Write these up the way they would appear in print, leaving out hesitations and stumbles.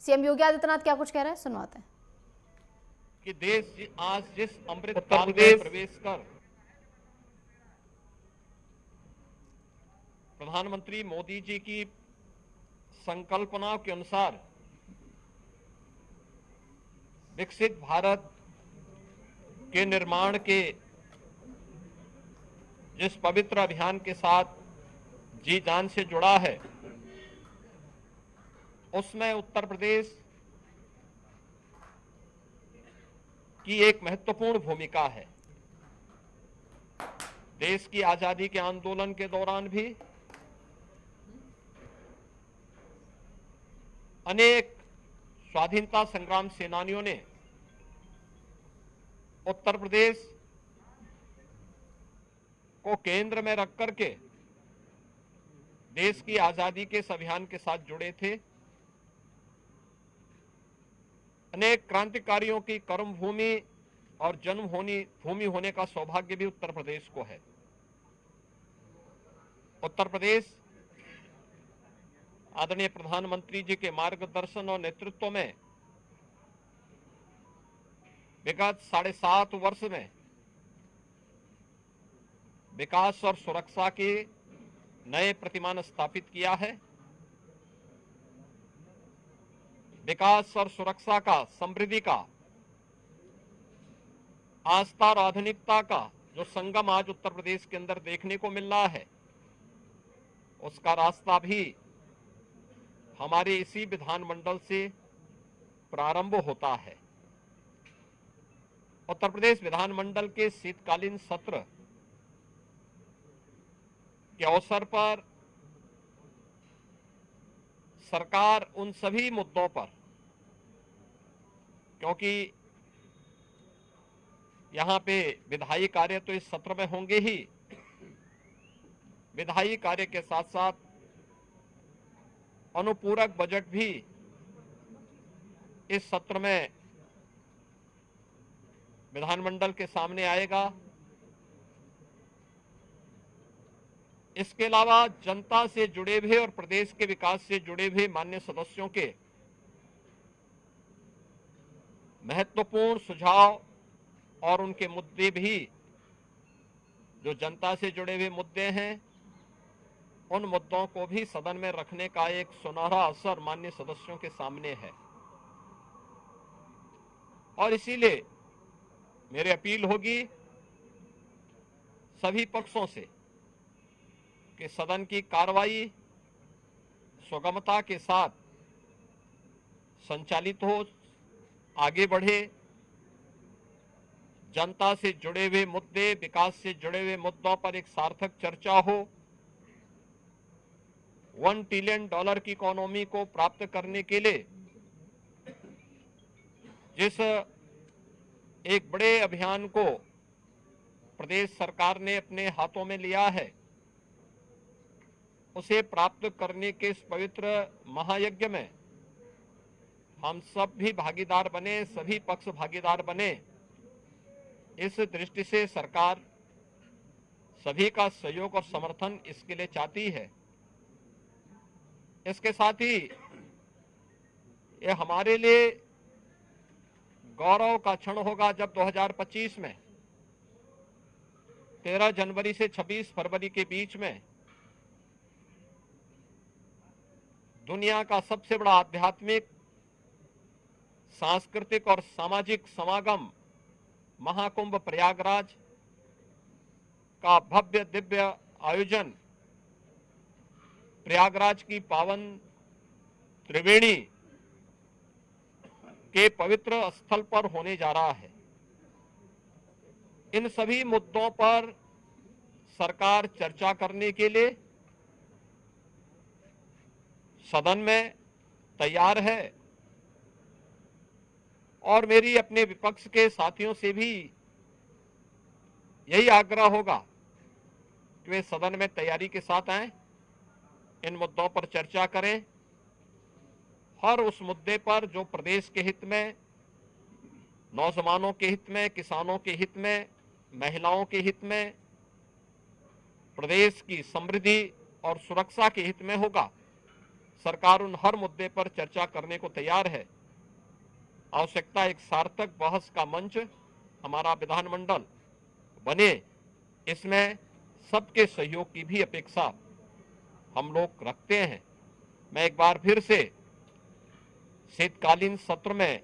CM Yogi Adityanath क्या कुछ कह रहे हैं, सुनवाते हैं। कि देश आज जिस अमृत काल में प्रवेश कर प्रधानमंत्री मोदी जी की संकल्पनाओं के अनुसार विकसित भारत के निर्माण के जिस पवित्र अभियान के साथ जी जान से जुड़ा है, उसमें उत्तर प्रदेश की एक महत्वपूर्ण भूमिका है। देश की आजादी के आंदोलन के दौरान भी अनेक स्वाधीनता संग्राम सेनानियों ने उत्तर प्रदेश को केंद्र में रख करके देश की आजादी के इस अभियान के साथ जुड़े थे। अनेक क्रांतिकारियों की कर्मभूमि और जन्मभूमि होने का सौभाग्य भी उत्तर प्रदेश को है। उत्तर प्रदेश आदरणीय प्रधानमंत्री जी के मार्गदर्शन और नेतृत्व में विगत 7.5 वर्ष में विकास और सुरक्षा के नए प्रतिमान स्थापित किया है। विकास और सुरक्षा का, समृद्धि का, आस्था और आधुनिकता का जो संगम आज उत्तर प्रदेश के अंदर देखने को मिल रहा है, उसका रास्ता भी हमारे इसी विधानमंडल से प्रारंभ होता है। उत्तर प्रदेश विधानमंडल के शीतकालीन सत्र के अवसर पर सरकार उन सभी मुद्दों पर, क्योंकि यहां पे विधायी कार्य तो इस सत्र में होंगे ही, विधायी कार्य के साथ साथ अनुपूरक बजट भी इस सत्र में विधानमंडल के सामने आएगा। इसके अलावा जनता से जुड़े हुए और प्रदेश के विकास से जुड़े हुए मान्य सदस्यों के महत्वपूर्ण सुझाव और उनके मुद्दे भी, जो जनता से जुड़े हुए मुद्दे हैं, उन मुद्दों को भी सदन में रखने का एक सुनहरा अवसर मान्य सदस्यों के सामने है। और इसीलिए मेरी अपील होगी सभी पक्षों से कि सदन की कार्रवाई सुगमता के साथ संचालित हो, आगे बढ़े। जनता से जुड़े हुए मुद्दे, विकास से जुड़े हुए मुद्दों पर एक सार्थक चर्चा हो। $1 ट्रिलियन की इकोनॉमी को प्राप्त करने के लिए जिस एक बड़े अभियान को प्रदेश सरकार ने अपने हाथों में लिया है, उसे प्राप्त करने के इस पवित्र महायज्ञ में हम सब भी भागीदार बने, सभी पक्ष भागीदार बने। इस दृष्टि से सरकार सभी का सहयोग और समर्थन इसके लिए चाहती है। इसके साथ ही ये हमारे लिए गौरव का क्षण होगा जब 2025 में 13 जनवरी से 26 फरवरी के बीच में दुनिया का सबसे बड़ा आध्यात्मिक, सांस्कृतिक और सामाजिक समागम महाकुंभ प्रयागराज का भव्य दिव्य आयोजन प्रयागराज की पावन त्रिवेणी के पवित्र स्थल पर होने जा रहा है। इन सभी मुद्दों पर सरकार चर्चा करने के लिए सदन में तैयार है और मेरी अपने विपक्ष के साथियों से भी यही आग्रह होगा कि वे सदन में तैयारी के साथ आएं, इन मुद्दों पर चर्चा करें। हर उस मुद्दे पर जो प्रदेश के हित में, नौजवानों के हित में, किसानों के हित में, महिलाओं के हित में, प्रदेश की समृद्धि और सुरक्षा के हित में होगा, सरकार उन हर मुद्दे पर चर्चा करने को तैयार है। आवश्यकता एक सार्थक बहस का मंच हमारा विधानमंडल बने, इसमें सबके सहयोग की भी अपेक्षा हम लोग रखते हैं। मैं एक बार फिर से शीतकालीन सत्र में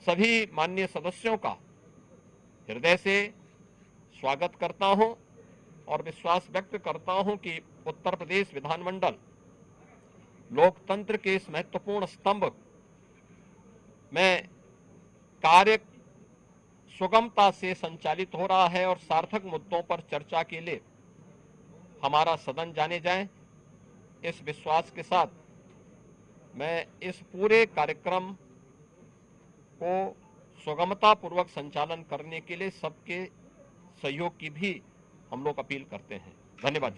सभी माननीय सदस्यों का हृदय से स्वागत करता हूं और विश्वास व्यक्त करता हूं कि उत्तर प्रदेश विधानमंडल लोकतंत्र के इस महत्वपूर्ण स्तंभ में कार्य सुगमता से संचालित हो रहा है और सार्थक मुद्दों पर चर्चा के लिए हमारा सदन जाने जाए। इस विश्वास के साथ मैं इस पूरे कार्यक्रम को सुगमता पूर्वक संचालन करने के लिए सबके सहयोग की भी हम लोग अपील करते हैं। धन्यवाद।